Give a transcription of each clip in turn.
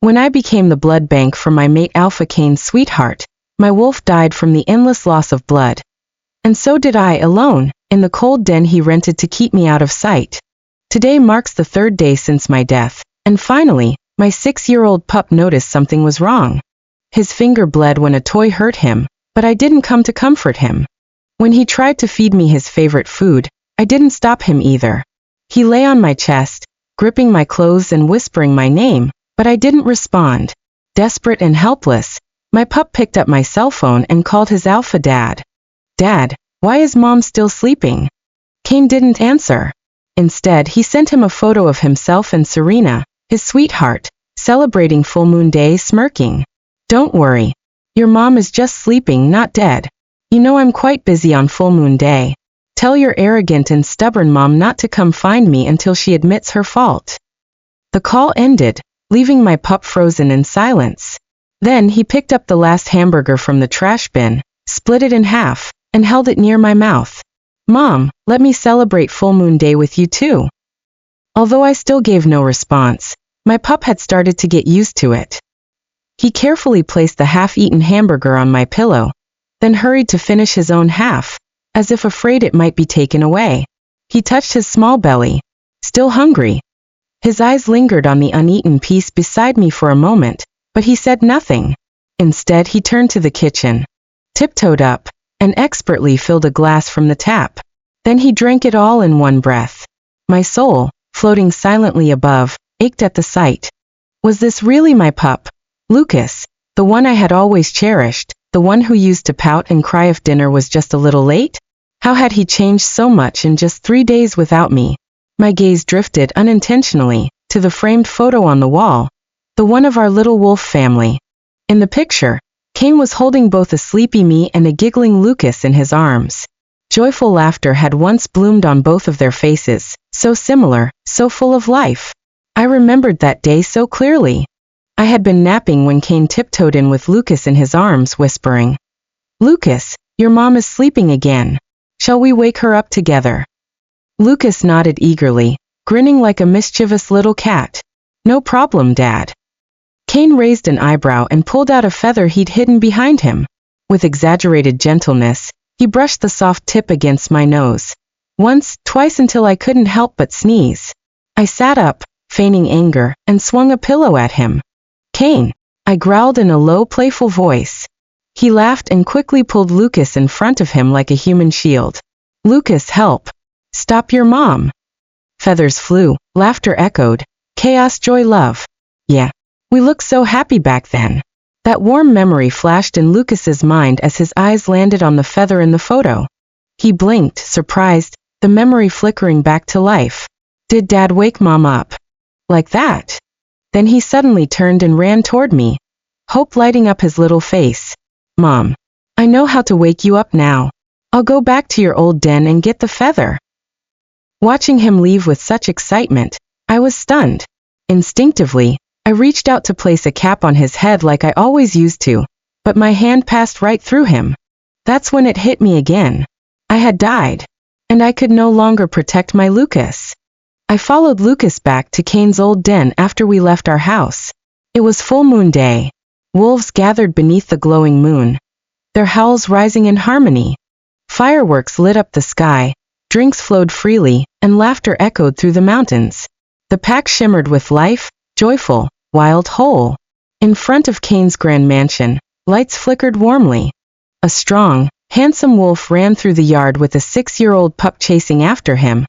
When I became the blood bank for my mate Alpha Cain's sweetheart, my wolf died from the endless loss of blood. And so did I alone, in the cold den he rented to keep me out of sight. Today marks the 3rd day since my death, and finally, my 6-year-old pup noticed something was wrong. His finger bled when a toy hurt him, but I didn't come to comfort him. When he tried to feed me his favorite food, I didn't stop him either. He lay on my chest, gripping my clothes and whispering my name, but I didn't respond. Desperate and helpless, my pup picked up my cell phone and called his alpha dad. Dad, why is Mom still sleeping? Cain didn't answer. Instead, he sent him a photo of himself and Serena, his sweetheart, celebrating full moon day, smirking. Don't worry. Your mom is just sleeping, not dead. You know I'm quite busy on full moon day. Tell your arrogant and stubborn mom not to come find me until she admits her fault. The call ended, leaving my pup frozen in silence. Then he picked up the last hamburger from the trash bin, split it in half, and held it near my mouth. Mom, let me celebrate full moon day with you too. Although I still gave no response, my pup had started to get used to it. He carefully placed the half-eaten hamburger on my pillow, then hurried to finish his own half, as if afraid it might be taken away. He touched his small belly, still hungry. His eyes lingered on the uneaten piece beside me for a moment, but he said nothing. Instead, he turned to the kitchen, tiptoed up, and expertly filled a glass from the tap. Then he drank it all in one breath. My soul, floating silently above, ached at the sight. Was this really my pup? Lucas, the one I had always cherished, the one who used to pout and cry if dinner was just a little late? How had he changed so much in just 3 days without me? My gaze drifted unintentionally to the framed photo on the wall, the one of our little wolf family. In the picture, Cain was holding both a sleepy me and a giggling Lucas in his arms. Joyful laughter had once bloomed on both of their faces, so similar, so full of life. I remembered that day so clearly. I had been napping when Cain tiptoed in with Lucas in his arms, whispering, "Lucas, your mom is sleeping again. Shall we wake her up together?" Lucas nodded eagerly, grinning like a mischievous little cat. "No problem, Dad." Cain raised an eyebrow and pulled out a feather he'd hidden behind him. With exaggerated gentleness, he brushed the soft tip against my nose. Once, twice until I couldn't help but sneeze. I sat up, feigning anger, and swung a pillow at him. "Cain," I growled in a low, playful voice. He laughed and quickly pulled Lucas in front of him like a human shield. "Lucas, help. Stop your mom." Feathers flew, laughter echoed, chaos, joy, love. Yeah. We looked so happy back then. That warm memory flashed in Lucas's mind as his eyes landed on the feather in the photo. He blinked, surprised, the memory flickering back to life. Did Dad wake Mom up? Like that? Then he suddenly turned and ran toward me, hope lighting up his little face. "Mom, I know how to wake you up now. I'll go back to your old den and get the feather." Watching him leave with such excitement, I was stunned. Instinctively, I reached out to place a cap on his head like I always used to, but my hand passed right through him. That's when it hit me again. I had died, and I could no longer protect my Lucas. I followed Lucas back to Cain's old den after we left our house. It was full moon day. Wolves gathered beneath the glowing moon, their howls rising in harmony. Fireworks lit up the sky, drinks flowed freely, and laughter echoed through the mountains. The pack shimmered with life, joyful, wild, whole. In front of Cain's grand mansion, lights flickered warmly. A strong, handsome wolf ran through the yard with a 6-year-old pup chasing after him,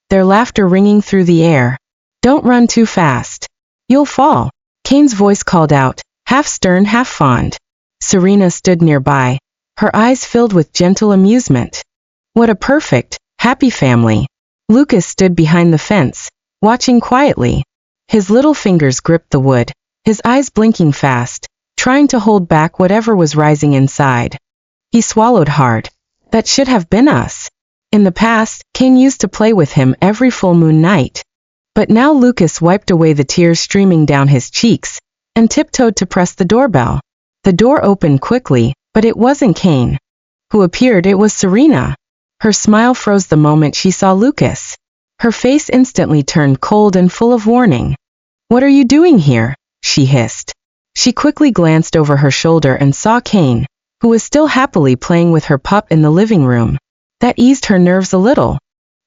their laughter ringing through the air. "Don't run too fast. You'll fall," Cain's voice called out, half stern, half fond. Serena stood nearby, her eyes filled with gentle amusement. What a perfect, happy family. Lucas stood behind the fence, watching quietly. His little fingers gripped the wood, his eyes blinking fast, trying to hold back whatever was rising inside. He swallowed hard. That should have been us. In the past, Cain used to play with him every full moon night. But now Lucas wiped away the tears streaming down his cheeks, and tiptoed to press the doorbell. The door opened quickly, but it wasn't Cain who appeared, it was Serena. Her smile froze the moment she saw Lucas. Her face instantly turned cold and full of warning. "What are you doing here?" she hissed. She quickly glanced over her shoulder and saw Kane, who was still happily playing with her pup in the living room. That eased her nerves a little.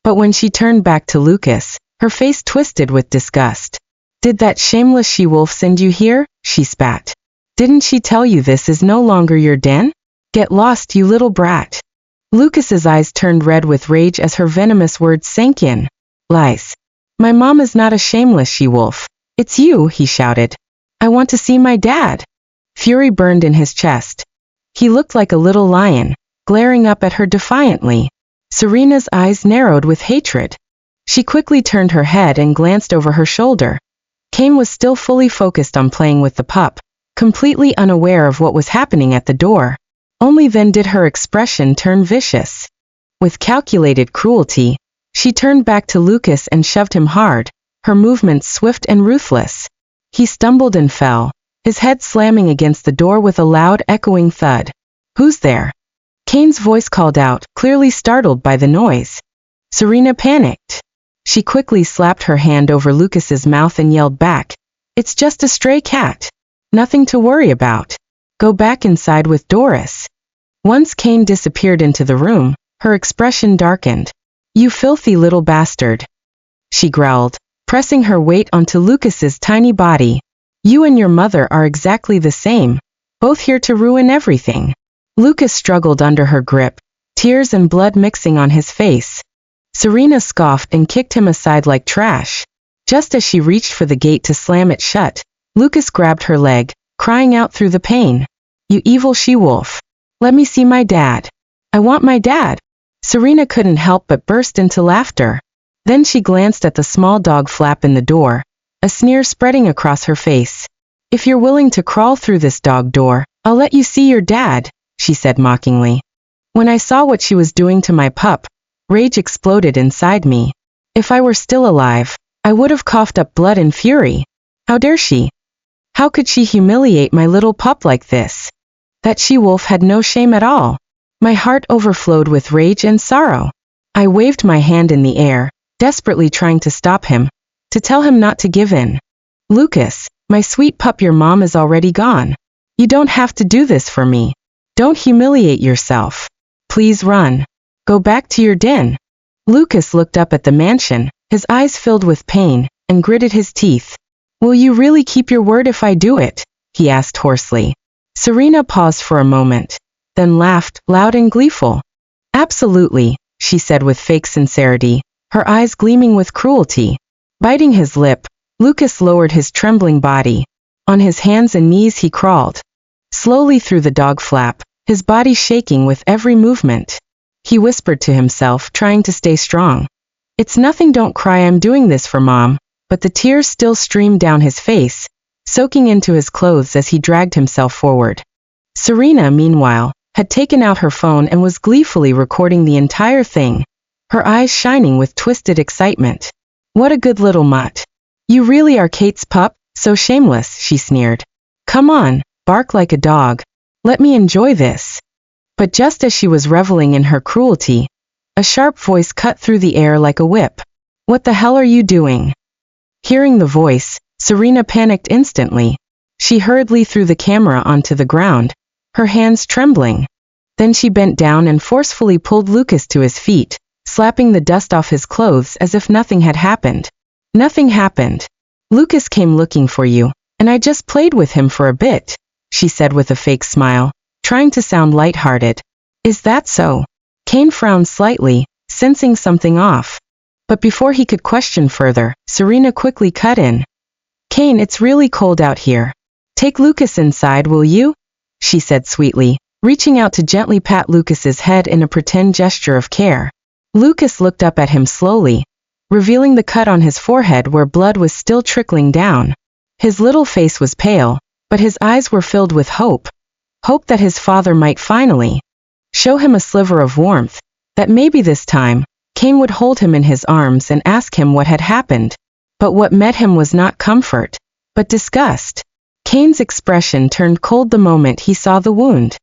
But when she turned back to Lucas, her face twisted with disgust. "Did that shameless she-wolf send you here?" she spat. "Didn't she tell you this is no longer your den? Get lost, you little brat." Lucas's eyes turned red with rage as her venomous words sank in. "Lies. My mom is not a shameless she-wolf. It's you," he shouted. "I want to see my dad." Fury burned in his chest. He looked like a little lion, glaring up at her defiantly. Serena's eyes narrowed with hatred. She quickly turned her head and glanced over her shoulder. Kane was still fully focused on playing with the pup, completely unaware of what was happening at the door. Only then did her expression turn vicious. With calculated cruelty, she turned back to Lucas and shoved him hard, her movements swift and ruthless. He stumbled and fell, his head slamming against the door with a loud echoing thud. "Who's there?" Kane's voice called out, clearly startled by the noise. Serena panicked. She quickly slapped her hand over Lucas's mouth and yelled back, "It's just a stray cat. Nothing to worry about. Go back inside with Doris." Once Kane disappeared into the room, her expression darkened. "You filthy little bastard," she growled, pressing her weight onto Lucas's tiny body. "You and your mother are exactly the same, both here to ruin everything." Lucas struggled under her grip, tears and blood mixing on his face. Serena scoffed and kicked him aside like trash. Just as she reached for the gate to slam it shut, Lucas grabbed her leg, crying out through the pain, "You evil she-wolf. Let me see my dad. I want my dad." Serena couldn't help but burst into laughter. Then she glanced at the small dog flap in the door, a sneer spreading across her face. "If you're willing to crawl through this dog door, I'll let you see your dad," she said mockingly. When I saw what she was doing to my pup, rage exploded inside me. If I were still alive, I would have coughed up blood in fury. How dare she? How could she humiliate my little pup like this? That she-wolf had no shame at all. My heart overflowed with rage and sorrow. I waved my hand in the air, desperately trying to stop him, to tell him not to give in. "Lucas, my sweet pup, your mom is already gone. You don't have to do this for me. Don't humiliate yourself. Please run. Go back to your den." Lucas looked up at the mansion, his eyes filled with pain, and gritted his teeth. "Will you really keep your word if I do it?" he asked hoarsely. Serena paused for a moment, then laughed, loud and gleeful. "Absolutely," she said with fake sincerity, her eyes gleaming with cruelty. Biting his lip, Lucas lowered his trembling body. On his hands and knees he crawled slowly through the dog flap, his body shaking with every movement. He whispered to himself, trying to stay strong. "It's nothing, don't cry, I'm doing this for Mom," but the tears still streamed down his face, soaking into his clothes as he dragged himself forward. Serena, meanwhile, had taken out her phone and was gleefully recording the entire thing, her eyes shining with twisted excitement. "What a good little mutt. You really are Kate's pup, so shameless," she sneered. "Come on, bark like a dog. Let me enjoy this." But just as she was reveling in her cruelty, a sharp voice cut through the air like a whip. "What the hell are you doing?" Hearing the voice, Serena panicked instantly. She hurriedly threw the camera onto the ground, her hands trembling. Then she bent down and forcefully pulled Lucas to his feet, slapping the dust off his clothes as if nothing had happened. "Nothing happened. Lucas came looking for you, and I just played with him for a bit," she said with a fake smile, trying to sound lighthearted. "Is that so?" Kane frowned slightly, sensing something off. But before he could question further, Serena quickly cut in. "Kane, it's really cold out here. Take Lucas inside, will you?" she said sweetly, reaching out to gently pat Lucas's head in a pretend gesture of care. Lucas looked up at him slowly, revealing the cut on his forehead where blood was still trickling down. His little face was pale, but his eyes were filled with hope. Hope that his father might finally show him a sliver of warmth, that maybe this time, Kane would hold him in his arms and ask him what had happened. But what met him was not comfort, but disgust. Kane's expression turned cold the moment he saw the wound.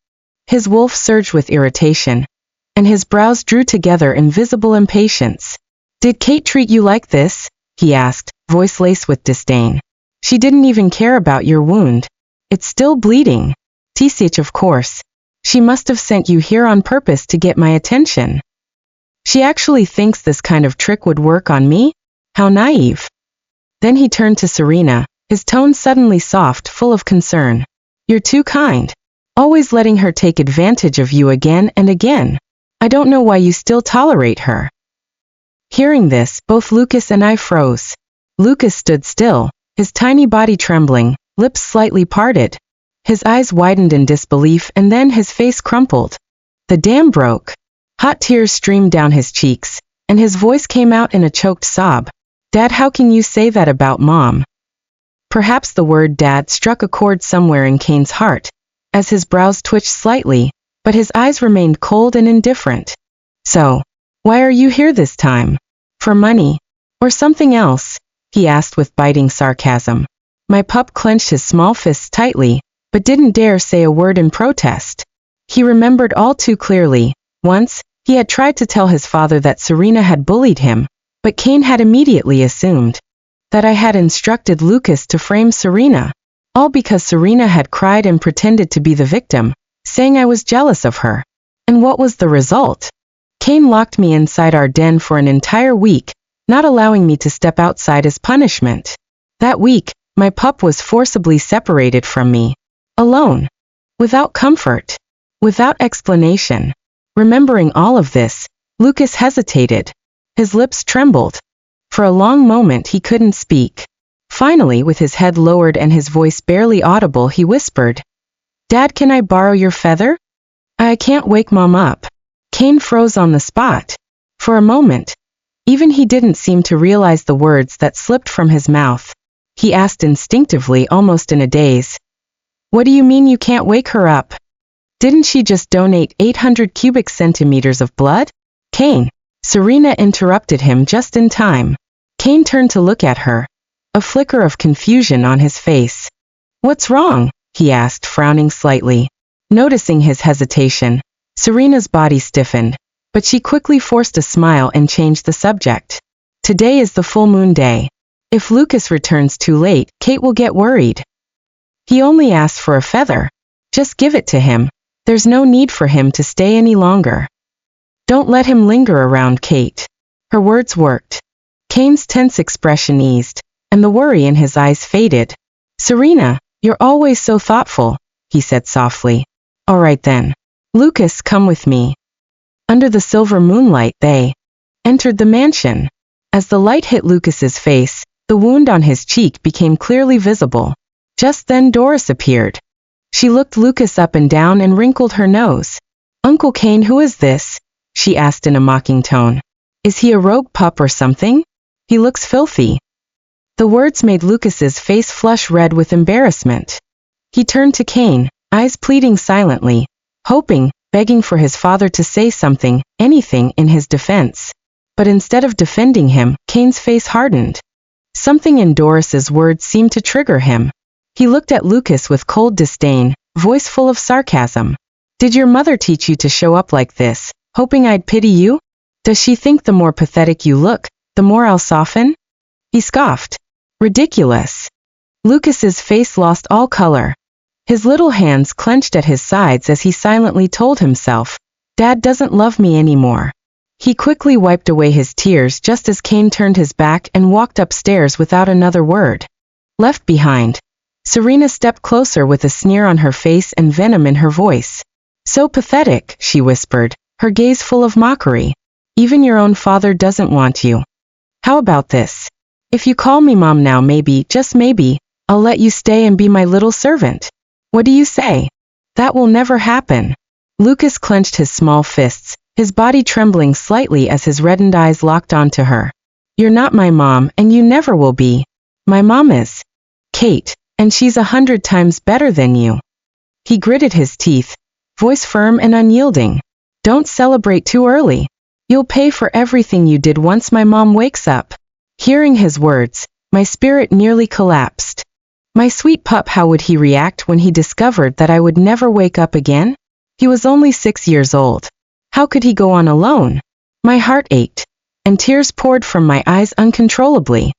His wolf surged with irritation, and his brows drew together in visible impatience. "Did Kate treat you like this?" he asked, voice laced with disdain. She didn't even care about your wound. It's still bleeding. Tch, of course. She must have sent you here on purpose to get my attention. She actually thinks this kind of trick would work on me? How naive. Then he turned to Serena, his tone suddenly soft, full of concern. You're too kind. Always letting her take advantage of you again and again. I don't know why you still tolerate her. Hearing this, both Lucas and I froze. Lucas stood still, his tiny body trembling, lips slightly parted. His eyes widened in disbelief and then his face crumpled. The dam broke. Hot tears streamed down his cheeks, and his voice came out in a choked sob. Dad, how can you say that about Mom? Perhaps the word Dad struck a chord somewhere in Kane's heart, as his brows twitched slightly, but his eyes remained cold and indifferent. So, why are you here this time? For money? Or something else? He asked with biting sarcasm. My pup clenched his small fists tightly, but didn't dare say a word in protest. He remembered all too clearly. Once, he had tried to tell his father that Serena had bullied him, but Kane had immediately assumed that I had instructed Lucas to frame Serena, all because Serena had cried and pretended to be the victim, saying I was jealous of her. And what was the result? Kane locked me inside our den for an entire week, not allowing me to step outside as punishment. That week, my pup was forcibly separated from me. Alone. Without comfort. Without explanation. Remembering all of this, Lucas hesitated. His lips trembled. For a long moment he couldn't speak. Finally, with his head lowered and his voice barely audible, he whispered, Dad, can I borrow your feather? I can't wake Mom up. Kane froze on the spot. For a moment. Even he didn't seem to realize the words that slipped from his mouth. He asked instinctively, almost in a daze. What do you mean you can't wake her up? Didn't she just donate 800 cubic centimeters of blood? Kane. Serena interrupted him just in time. Kane turned to look at her. A flicker of confusion on his face. What's wrong? He asked, frowning slightly. Noticing his hesitation, Serena's body stiffened, but she quickly forced a smile and changed the subject. Today is the full moon day. If Lucas returns too late, Kate will get worried. He only asked for a feather. Just give it to him. There's no need for him to stay any longer. Don't let him linger around Kate. Her words worked. Kane's tense expression eased, and the worry in his eyes faded. Serena, you're always so thoughtful, he said softly. All right then. Lucas, come with me. Under the silver moonlight, they entered the mansion. As the light hit Lucas's face, the wound on his cheek became clearly visible. Just then Doris appeared. She looked Lucas up and down and wrinkled her nose. Uncle Kane, who is this? She asked in a mocking tone. Is he a rogue pup or something? He looks filthy. The words made Lucas's face flush red with embarrassment. He turned to Kane, eyes pleading silently, hoping, begging for his father to say something, anything in his defense. But instead of defending him, Kane's face hardened. Something in Doris's words seemed to trigger him. He looked at Lucas with cold disdain, voice full of sarcasm. Did your mother teach you to show up like this, hoping I'd pity you? Does she think the more pathetic you look, the more I'll soften? He scoffed. Ridiculous. Lucas's face lost all color. His little hands clenched at his sides as he silently told himself, Dad doesn't love me anymore. He quickly wiped away his tears just as Kane turned his back and walked upstairs without another word. Left behind. Serena stepped closer with a sneer on her face and venom in her voice. So pathetic, she whispered, her gaze full of mockery. Even your own father doesn't want you. How about this? If you call me Mom now, maybe, just maybe, I'll let you stay and be my little servant. What do you say? That will never happen. Lucas clenched his small fists, his body trembling slightly as his reddened eyes locked onto her. You're not my mom, and you never will be. My mom is Kate. And she's 100 times better than you. He gritted his teeth, voice firm and unyielding. Don't celebrate too early. You'll pay for everything you did once my mom wakes up. Hearing his words, my spirit nearly collapsed. My sweet pup, how would he react when he discovered that I would never wake up again? He was only 6 years old. How could he go on alone? My heart ached, and tears poured from my eyes uncontrollably.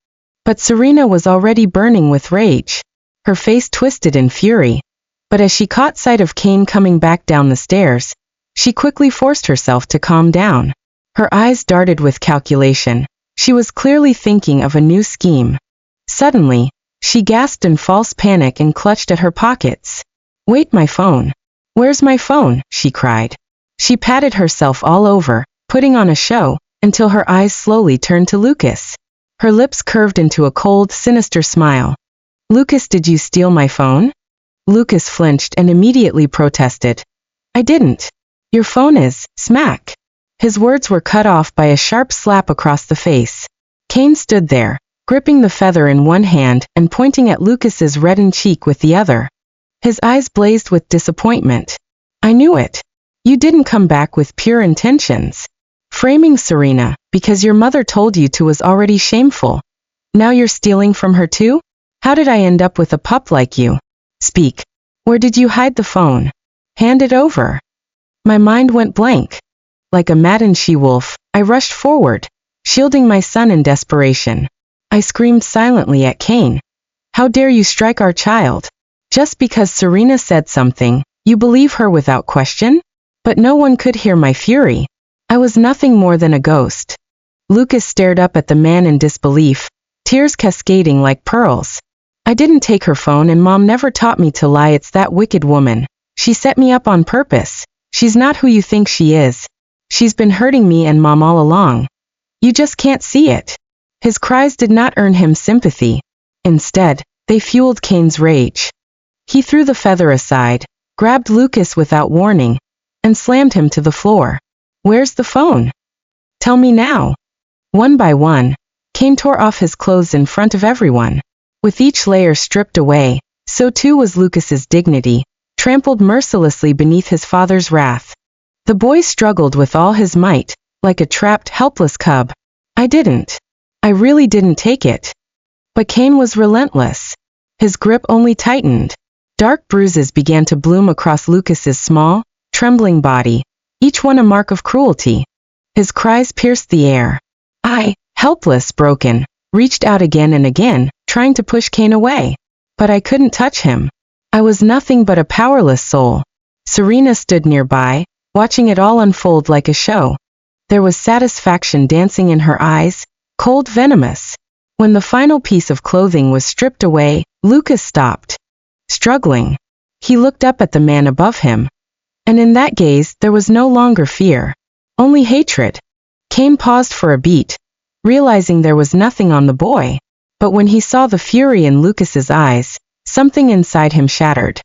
But Serena was already burning with rage. Her face twisted in fury. But as she caught sight of Cain coming back down the stairs, she quickly forced herself to calm down. Her eyes darted with calculation. She was clearly thinking of a new scheme. Suddenly, she gasped in false panic and clutched at her pockets. "Wait, my phone. Where's my phone?" she cried. She patted herself all over, putting on a show, until her eyes slowly turned to Lucas. Her lips curved into a cold, sinister smile. "Lucas, did you steal my phone?" Lucas flinched and immediately protested. "I didn't. Your phone is." Smack. His words were cut off by a sharp slap across the face. Cain stood there, gripping the feather in one hand and pointing at Lucas's reddened cheek with the other. His eyes blazed with disappointment. "I knew it. You didn't come back with pure intentions. Framing Serena, because your mother told you to, was already shameful. Now you're stealing from her too? How did I end up with a pup like you? Speak. Where did you hide the phone? Hand it over." My mind went blank. Like a maddened she-wolf, I rushed forward, shielding my son in desperation. I screamed silently at Cain. "How dare you strike our child? Just because Serena said something, you believe her without question?" But no one could hear my fury. I was nothing more than a ghost. Lucas stared up at the man in disbelief, tears cascading like pearls. "I didn't take her phone, and Mom never taught me to lie. It's that wicked woman. She set me up on purpose. She's not who you think she is. She's been hurting me and Mom all along. You just can't see it." His cries did not earn him sympathy. Instead, they fueled Cain's rage. He threw the feather aside, grabbed Lucas without warning, and slammed him to the floor. "Where's the phone? Tell me now." One by one, Cain tore off his clothes in front of everyone. With each layer stripped away, so too was Lucas's dignity, trampled mercilessly beneath his father's wrath. The boy struggled with all his might, like a trapped, helpless cub. "I didn't. I really didn't take it." But Cain was relentless. His grip only tightened. Dark bruises began to bloom across Lucas's small, trembling body, each one a mark of cruelty. His cries pierced the air. I, helpless, broken, reached out again and again, trying to push Cain away. But I couldn't touch him. I was nothing but a powerless soul. Serena stood nearby, watching it all unfold like a show. There was satisfaction dancing in her eyes, cold, venomous. When the final piece of clothing was stripped away, Lucas stopped. Struggling. He looked up at the man above him. And in that gaze, there was no longer fear. Only hatred. Cain paused for a beat, realizing there was nothing on the boy. But when he saw the fury in Lucas's eyes, something inside him shattered.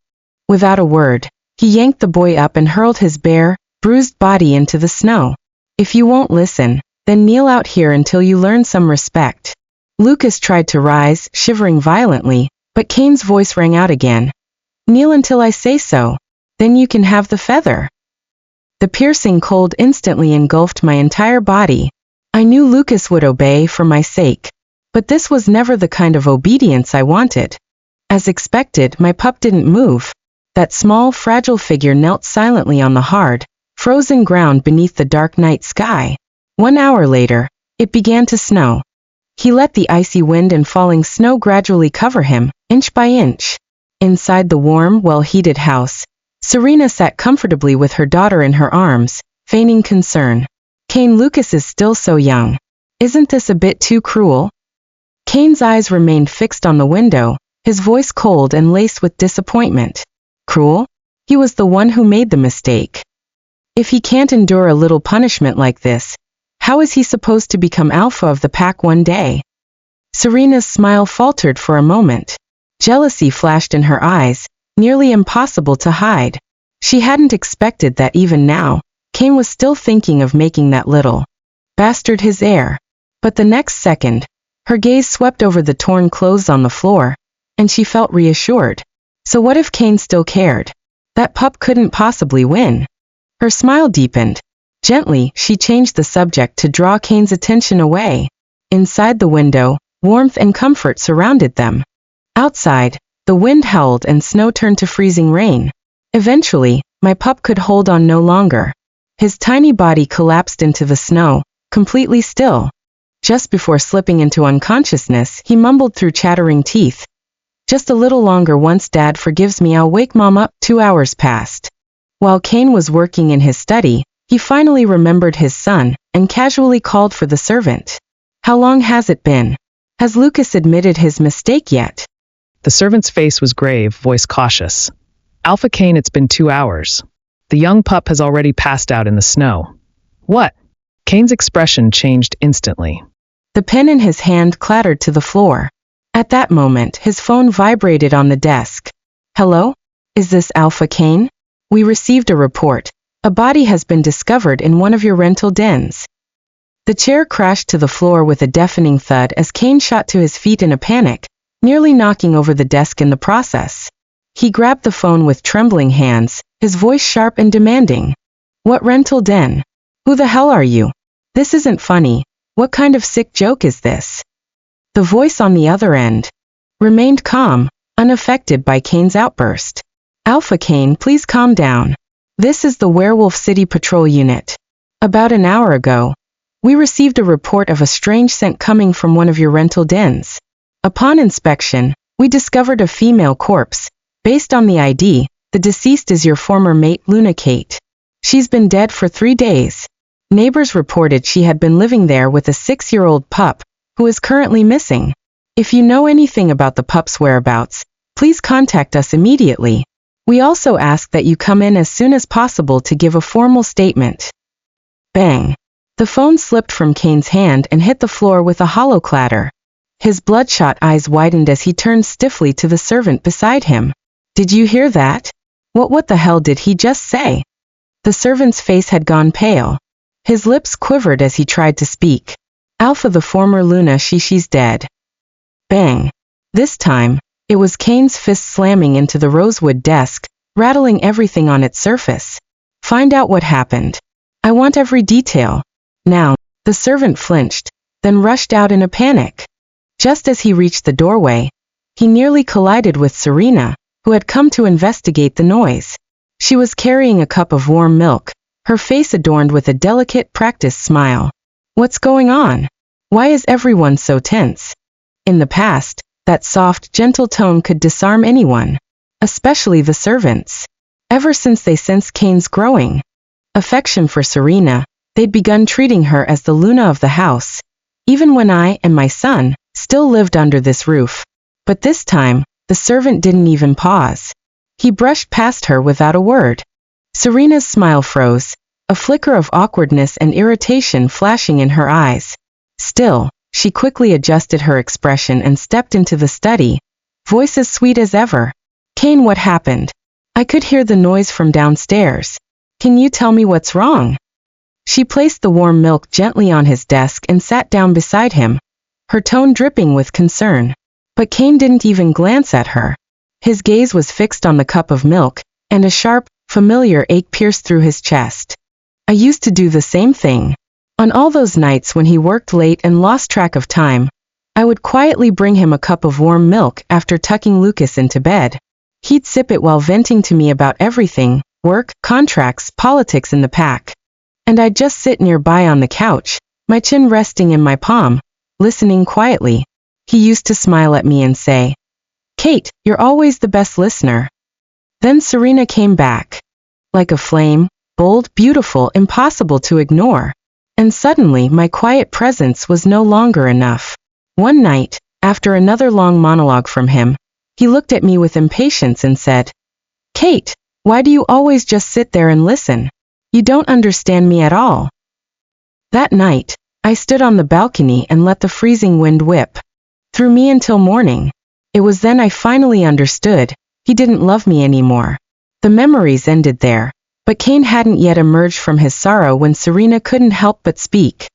Without a word, he yanked the boy up and hurled his bare, bruised body into the snow. "If you won't listen, then kneel out here until you learn some respect." Lucas tried to rise, shivering violently, but Cain's voice rang out again. "Kneel until I say so. Then you can have the feather." The piercing cold instantly engulfed my entire body. I knew Lucas would obey for my sake. But this was never the kind of obedience I wanted. As expected, my pup didn't move. That small, fragile figure knelt silently on the hard, frozen ground beneath the dark night sky. 1 hour later, it began to snow. He let the icy wind and falling snow gradually cover him, inch by inch. Inside the warm, well-heated house, Serena sat comfortably with her daughter in her arms, feigning concern. "Cain, Lucas is still so young. Isn't this a bit too cruel?" Cain's eyes remained fixed on the window, his voice cold and laced with disappointment. Cruel? He was the one who made the mistake. If he can't endure a little punishment like this, how is he supposed to become alpha of the pack one day? Serena's smile faltered for a moment. Jealousy flashed in her eyes, nearly impossible to hide. She hadn't expected that even now, Cain was still thinking of making that little bastard his heir. But the next second, her gaze swept over the torn clothes on the floor, and she felt reassured. So what if Cain still cared? That pup couldn't possibly win. Her smile deepened. Gently, she changed the subject to draw Cain's attention away. Inside the window, warmth and comfort surrounded them. Outside, the wind howled and snow turned to freezing rain. Eventually, my pup could hold on no longer. His tiny body collapsed into the snow, completely still. Just before slipping into unconsciousness, he mumbled through chattering teeth, "Just a little longer. Once Dad forgives me, I'll wake Mom up." 2 hours passed. While Cain was working in his study, he finally remembered his son and casually called for the servant. "How long has it been? Has Lucas admitted his mistake yet?" The servant's face was grave, voice cautious. "Alpha Cain, it's been 2 hours. The young pup has already passed out in the snow." "What?" Cain's expression changed instantly. The pen in his hand clattered to the floor. At that moment, his phone vibrated on the desk. "Hello? Is this Alpha Cain? We received a report. A body has been discovered in one of your rental dens." The chair crashed to the floor with a deafening thud as Cain shot to his feet in a panic, nearly knocking over the desk in the process. He grabbed the phone with trembling hands, his voice sharp and demanding. "What rental den? Who the hell are you? This isn't funny. What kind of sick joke is this?" The voice on the other end remained calm, unaffected by Cain's outburst. "Alpha Cain, please calm down. This is the Werewolf City Patrol Unit. About an hour ago, we received a report of a strange scent coming from one of your rental dens. Upon inspection, we discovered a female corpse. Based on the ID, the deceased is your former mate, Luna Kate. She's been dead for 3 days. Neighbors reported she had been living there with a 6-year-old pup, who is currently missing. If you know anything about the pup's whereabouts, please contact us immediately. We also ask that you come in as soon as possible to give a formal statement." Bang! The phone slipped from Cain's hand and hit the floor with a hollow clatter. His bloodshot eyes widened as he turned stiffly to the servant beside him. "Did you hear that? What the hell did he just say?" The servant's face had gone pale. His lips quivered as he tried to speak. "Alpha, the former Luna, she's dead." Bang! This time, it was Cain's fist slamming into the rosewood desk, rattling everything on its surface. "Find out what happened. I want every detail. Now." The servant flinched, then rushed out in a panic. Just as he reached the doorway, he nearly collided with Serena, who had come to investigate the noise. She was carrying a cup of warm milk, her face adorned with a delicate, practiced smile. "What's going on? Why is everyone so tense?" In the past, that soft, gentle tone could disarm anyone, especially the servants. Ever since they sensed Cain's growing affection for Serena, they'd begun treating her as the Luna of the house, even when I and my son still lived under this roof. But this time, the servant didn't even pause. He brushed past her without a word. Serena's smile froze, a flicker of awkwardness and irritation flashing in her eyes. Still, she quickly adjusted her expression and stepped into the study, voice as sweet as ever. "Cain, what happened? I could hear the noise from downstairs. Can you tell me what's wrong?" She placed the warm milk gently on his desk and sat down beside him, her tone dripping with concern. But Cain didn't even glance at her. His gaze was fixed on the cup of milk, and a sharp, familiar ache pierced through his chest. "I used to do the same thing. On all those nights when he worked late and lost track of time, I would quietly bring him a cup of warm milk after tucking Lucas into bed. He'd sip it while venting to me about everything, work, contracts, politics in the pack. And I'd just sit nearby on the couch, my chin resting in my palm, listening quietly. He used to smile at me and say, 'Kate, you're always the best listener.'" Then Serena came back. Like a flame, bold, beautiful, impossible to ignore. And suddenly my quiet presence was no longer enough. One night, after another long monologue from him, he looked at me with impatience and said, "Kate, why do you always just sit there and listen? You don't understand me at all." That night, I stood on the balcony and let the freezing wind whip through me until morning. It was then I finally understood, he didn't love me anymore. The memories ended there, but Cain hadn't yet emerged from his sorrow when Serena couldn't help but speak.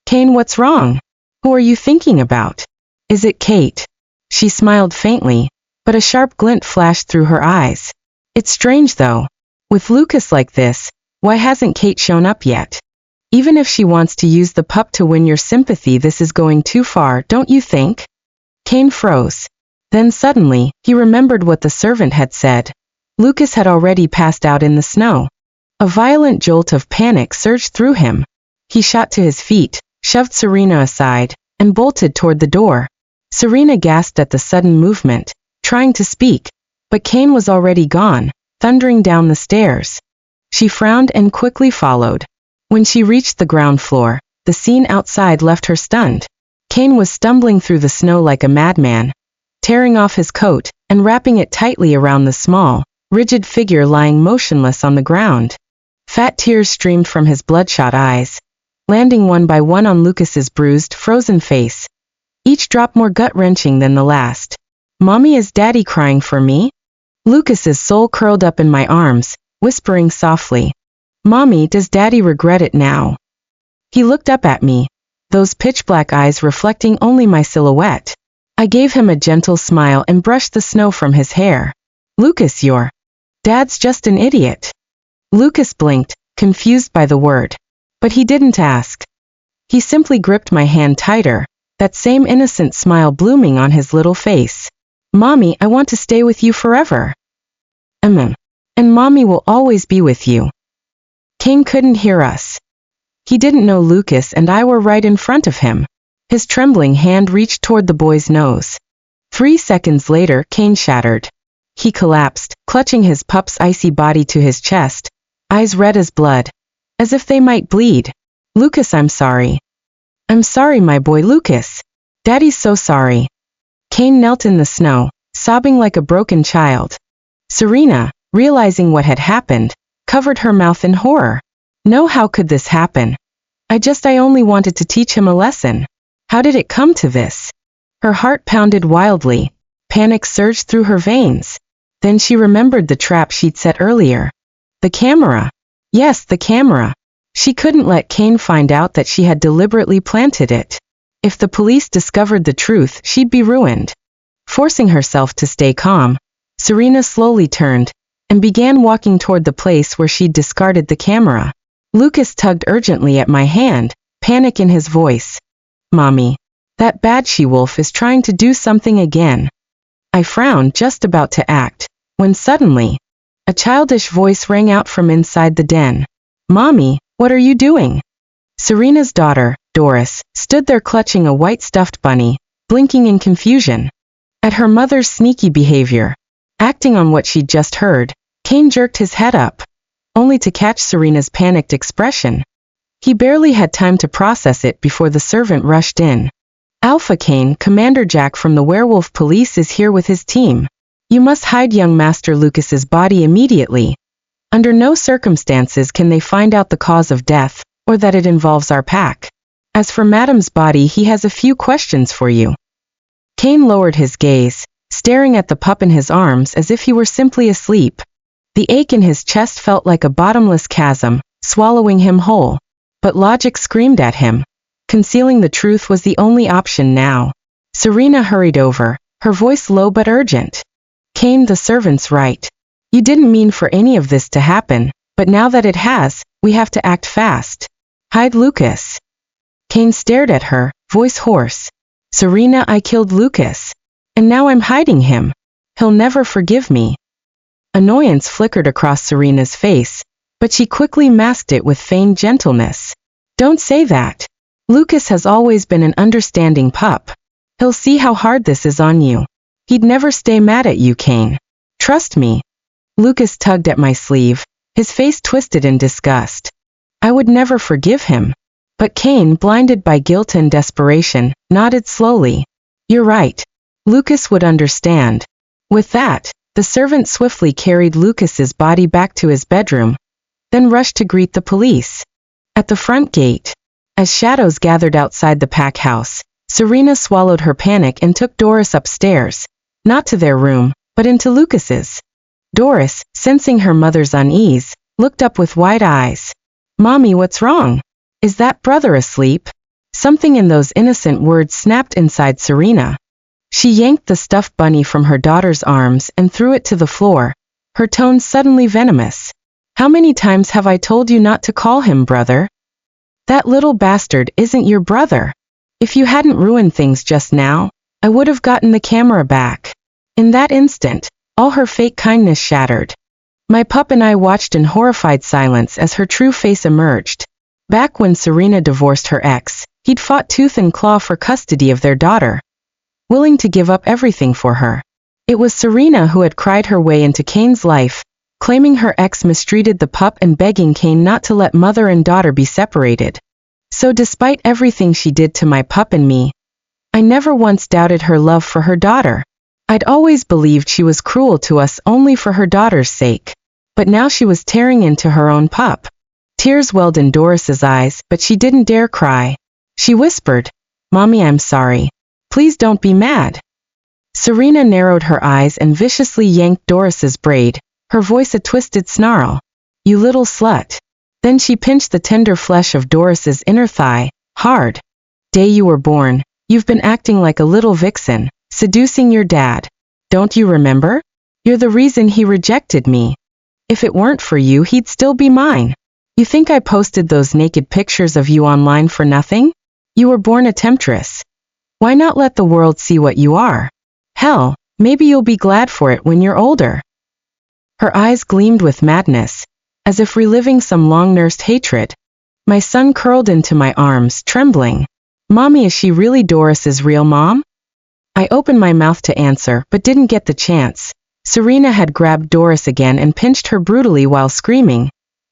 "Cain, what's wrong? Who are you thinking about? Is it Kate?" She smiled faintly, but a sharp glint flashed through her eyes. "It's strange though. With Lucas like this, why hasn't Kate shown up yet? Even if she wants to use the pup to win your sympathy, this is going too far, don't you think?" Cain froze. Then suddenly, he remembered what the servant had said. Lucas had already passed out in the snow. A violent jolt of panic surged through him. He shot to his feet, shoved Serena aside, and bolted toward the door. Serena gasped at the sudden movement, trying to speak, but Cain was already gone, thundering down the stairs. She frowned and quickly followed. When she reached the ground floor, the scene outside left her stunned. Cain was stumbling through the snow like a madman, tearing off his coat and wrapping it tightly around the small, rigid figure lying motionless on the ground. Fat tears streamed from his bloodshot eyes, landing one by one on Lucas's bruised, frozen face. Each drop more gut-wrenching than the last. "Mommy, is Daddy crying for me?" Lucas's soul curled up in my arms, whispering softly, "Mommy, does Daddy regret it now?" He looked up at me, those pitch-black eyes reflecting only my silhouette. I gave him a gentle smile and brushed the snow from his hair. "Lucas, your Dad's just an idiot." Lucas blinked, confused by the word. But he didn't ask. He simply gripped my hand tighter, that same innocent smile blooming on his little face. "Mommy, I want to stay with you forever." And Mommy will always be with you." Cain couldn't hear us. He didn't know Lucas and I were right in front of him. His trembling hand reached toward the boy's nose. 3 seconds later, Cain shattered. He collapsed, clutching his pup's icy body to his chest, eyes red as blood, as if they might bleed. "Lucas, I'm sorry." "I'm sorry, my boy Lucas. Daddy's so sorry." Cain knelt in the snow, sobbing like a broken child. Serena, realizing what had happened, covered her mouth in horror. "No, how could this happen? I only wanted to teach him a lesson. How did it come to this?" Her heart pounded wildly. Panic surged through her veins. Then she remembered the trap she'd set earlier. The camera. Yes, the camera. She couldn't let Cain find out that she had deliberately planted it. If the police discovered the truth, she'd be ruined. Forcing herself to stay calm, Serena slowly turned and began walking toward the place where she'd discarded the camera. Lucas tugged urgently at my hand, panic in his voice. "Mommy, that bad she-wolf is trying to do something again." I frowned, just about to act, when suddenly, a childish voice rang out from inside the den. "Mommy, what are you doing?" Serena's daughter, Doris, stood there clutching a white stuffed bunny, blinking in confusion. At her mother's sneaky behavior, acting on what she'd just heard, Cain jerked his head up, only to catch Serena's panicked expression. He barely had time to process it before the servant rushed in. "Alpha Cain, Commander Jack from the Werewolf Police is here with his team. You must hide young Master Lucas's body immediately. Under no circumstances can they find out the cause of death, or that it involves our pack. As for Madam's body, he has a few questions for you." Cain lowered his gaze, staring at the pup in his arms as if he were simply asleep. The ache in his chest felt like a bottomless chasm, swallowing him whole. But logic screamed at him. Concealing the truth was the only option now. Serena hurried over, her voice low but urgent. "Cain, the servant's right. You didn't mean for any of this to happen, but now that it has, we have to act fast. Hide Lucas." Cain stared at her, voice hoarse. "Serena, I killed Lucas. And now I'm hiding him. He'll never forgive me." Annoyance flickered across Serena's face, but she quickly masked it with feigned gentleness. "Don't say that. Lucas has always been an understanding pup. He'll see how hard this is on you. He'd never stay mad at you, Cain. Trust me." Lucas tugged at my sleeve, his face twisted in disgust. I would never forgive him. But Cain, blinded by guilt and desperation, nodded slowly. "You're right. Lucas would understand." With that, the servant swiftly carried Lucas's body back to his bedroom, then rushed to greet the police. At the front gate, as shadows gathered outside the pack house, Serena swallowed her panic and took Doris upstairs, not to their room, but into Lucas's. Doris, sensing her mother's unease, looked up with wide eyes. "Mommy, what's wrong? Is that brother asleep?" Something in those innocent words snapped inside Serena. She yanked the stuffed bunny from her daughter's arms and threw it to the floor, her tone suddenly venomous. "How many times have I told you not to call him brother? That little bastard isn't your brother. If you hadn't ruined things just now, I would have gotten the camera back." In that instant, all her fake kindness shattered. My pup and I watched in horrified silence as her true face emerged. Back when Serena divorced her ex, He'd fought tooth and claw for custody of their daughter, willing to give up everything for her. It was Serena who had cried her way into Kane's life, claiming her ex mistreated the pup and begging Kane not to let mother and daughter be separated. So despite everything she did to my pup and me, I never once doubted her love for her daughter. I'd always believed she was cruel to us only for her daughter's sake. But now she was tearing into her own pup. Tears welled in Doris's eyes, but she didn't dare cry. She whispered, "Mommy, I'm sorry. Please don't be mad." Serena narrowed her eyes and viciously yanked Doris's braid, her voice a twisted snarl. "You little slut." Then she pinched the tender flesh of Doris's inner thigh, hard. "Day you were born, you've been acting like a little vixen, seducing your dad. Don't you remember? You're the reason he rejected me. If it weren't for you, he'd still be mine. You think I posted those naked pictures of you online for nothing? You were born a temptress. Why not let the world see what you are? Hell, maybe you'll be glad for it when you're older." Her eyes gleamed with madness, as if reliving some long-nursed hatred. My son curled into my arms, trembling. "Mommy, is she really Doris's real mom?" I opened my mouth to answer, but didn't get the chance. Serena had grabbed Doris again and pinched her brutally while screaming,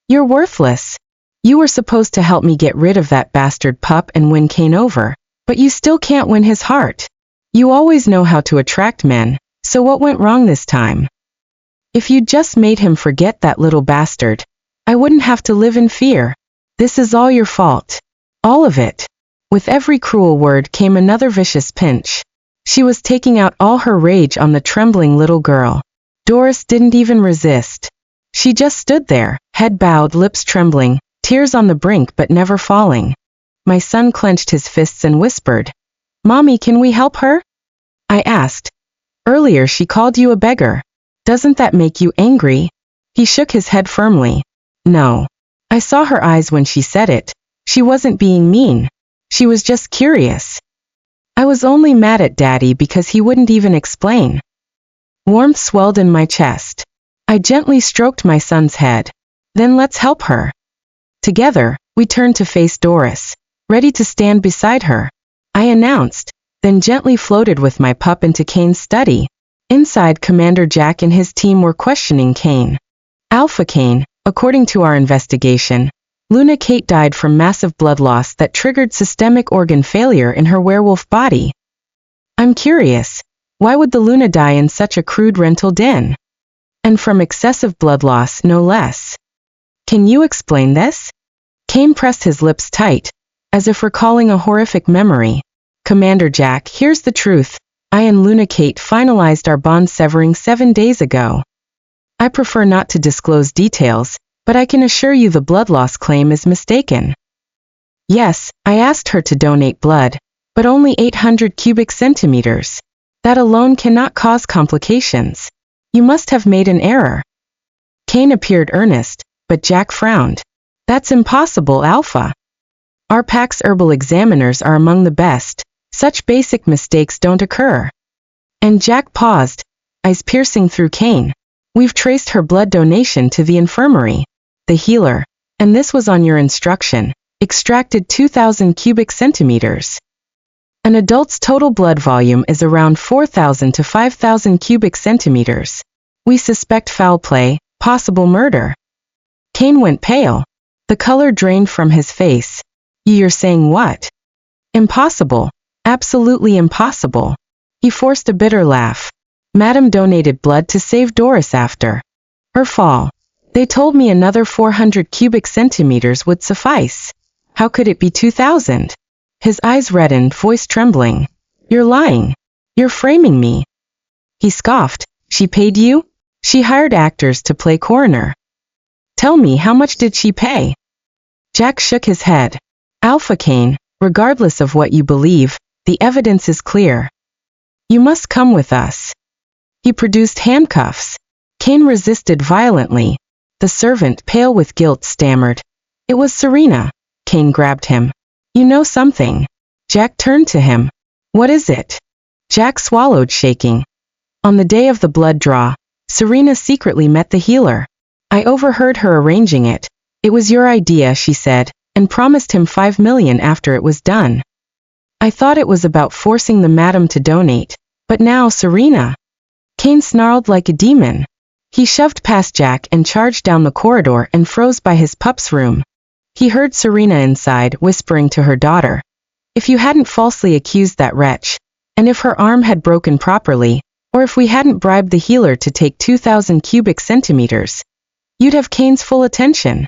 "You're worthless. You were supposed to help me get rid of that bastard pup and win Kane over, but you still can't win his heart. You always know how to attract men, so what went wrong this time? If you'd just made him forget that little bastard, I wouldn't have to live in fear. This is all your fault. All of it." With every cruel word came another vicious pinch. She was taking out all her rage on the trembling little girl. Doris didn't even resist. She just stood there, head bowed, lips trembling, tears on the brink but never falling. My son clenched his fists and whispered, "Mommy, can we help her?" I asked, "Earlier she called you a beggar. Doesn't that make you angry?" He shook his head firmly. "No." I saw her eyes when she said it. She wasn't being mean. She was just curious. I was only mad at Daddy because he wouldn't even explain. Warmth swelled in my chest. I gently stroked my son's head. "Then let's help her." Together, we turned to face Doris, ready to stand beside her. I announced, then gently floated with my pup into Kane's study. Inside, Commander Jack and his team were questioning Kane. "Alpha Kane, according to our investigation, Luna Kate died from massive blood loss that triggered systemic organ failure in her werewolf body. I'm curious, why would the Luna die in such a crude rental den? And from excessive blood loss, no less. Can you explain this?" Kane pressed his lips tight, as if recalling a horrific memory. "Commander Jack, here's the truth. I and Luna Kate finalized our bond severing 7 days ago. I prefer not to disclose details, but I can assure you the blood loss claim is mistaken. Yes, I asked her to donate blood, but only 800 cubic centimeters. That alone cannot cause complications. You must have made an error." Kane appeared earnest, but Jack frowned. "That's impossible, Alpha. Our pack's herbal examiners are among the best. Such basic mistakes don't occur." And Jack paused, eyes piercing through Kane. "We've traced her blood donation to the infirmary. The healer, and this was on your instruction, extracted 2,000 cubic centimeters. An adult's total blood volume is around 4,000 to 5,000 cubic centimeters. We suspect foul play, possible murder." Kane went pale. The color drained from his face. "You're saying what?" "Impossible. Absolutely impossible." He forced a bitter laugh. "Madam donated blood to save Doris after her fall. They told me another 400 cubic centimeters would suffice. How could it be 2,000? His eyes reddened, voice trembling. "You're lying. You're framing me." He scoffed. "She paid you? She hired actors to play coroner. Tell me, how much did she pay?" Jack shook his head. "Alpha Kane, regardless of what you believe, the evidence is clear. You must come with us." He produced handcuffs. Kane resisted violently. The servant, pale with guilt, stammered, "It was Serena." Kane grabbed him. "You know something." Jack turned to him. "What is it?" Jack swallowed, shaking. "On the day of the blood draw, Serena secretly met the healer. I overheard her arranging it. It was your idea, she said, and promised him 5 million after it was done. I thought it was about forcing the madam to donate, but now Serena. Kane snarled like a demon. He shoved past Jack and charged down the corridor and froze by his pup's room. He heard Serena inside whispering to her daughter, "If you hadn't falsely accused that wretch, and if her arm had broken properly, or if we hadn't bribed the healer to take 2,000 cubic centimeters, you'd have Kane's full attention."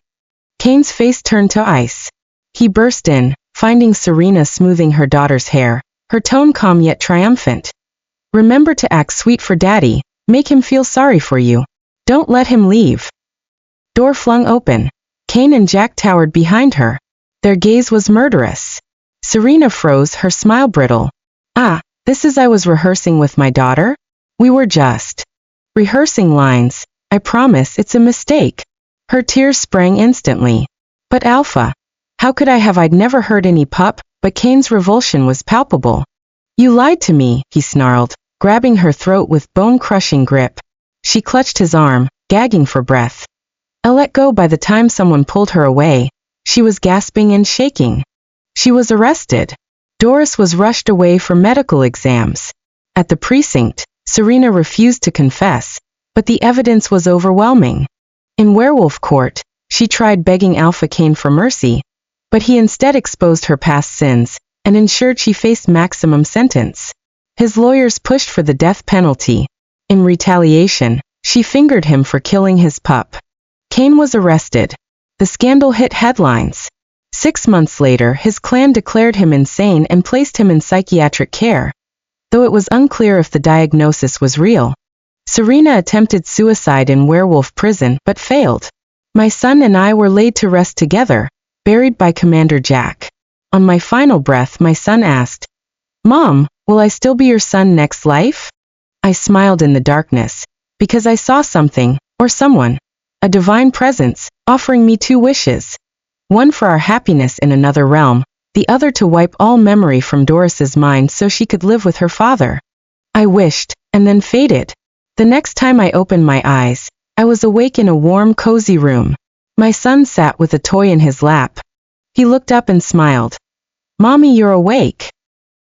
Kane's face turned to ice. He burst in, finding Serena smoothing her daughter's hair, her tone calm yet triumphant. "Remember to act sweet for Daddy, make him feel sorry for you. Don't let him leave." Door flung open. Kane and Jack towered behind her. Their gaze was murderous. Serena froze, her smile brittle. "Ah, this is I was rehearsing with my daughter? We were just rehearsing lines. I promise it's a mistake." Her tears sprang instantly. "But Alpha, how could I have? I'd never heard any pup," but Kane's revulsion was palpable. "You lied to me," he snarled, grabbing her throat with bone-crushing grip. She clutched his arm, gagging for breath. I let go by the time someone pulled her away. She was gasping and shaking. She was arrested. Doris was rushed away for medical exams. At the precinct, Serena refused to confess, but the evidence was overwhelming. In werewolf court, she tried begging Alpha Kane for mercy, but he instead exposed her past sins and ensured she faced maximum sentence. His lawyers pushed for the death penalty. In retaliation, she fingered him for killing his pup. Kane was arrested. The scandal hit headlines. 6 months later, his clan declared him insane and placed him in psychiatric care, though it was unclear if the diagnosis was real. Serena attempted suicide in werewolf prison but failed. My son and I were laid to rest together, buried by Commander Jack. On my final breath, my son asked, "Mom, will I still be your son next life?" I smiled in the darkness, because I saw something, or someone, a divine presence, offering me 2 wishes. One for our happiness in another realm, the other to wipe all memory from Doris's mind so she could live with her father. I wished, and then faded. The next time I opened my eyes, I was awake in a warm, cozy room. My son sat with a toy in his lap. He looked up and smiled. "Mommy, you're awake."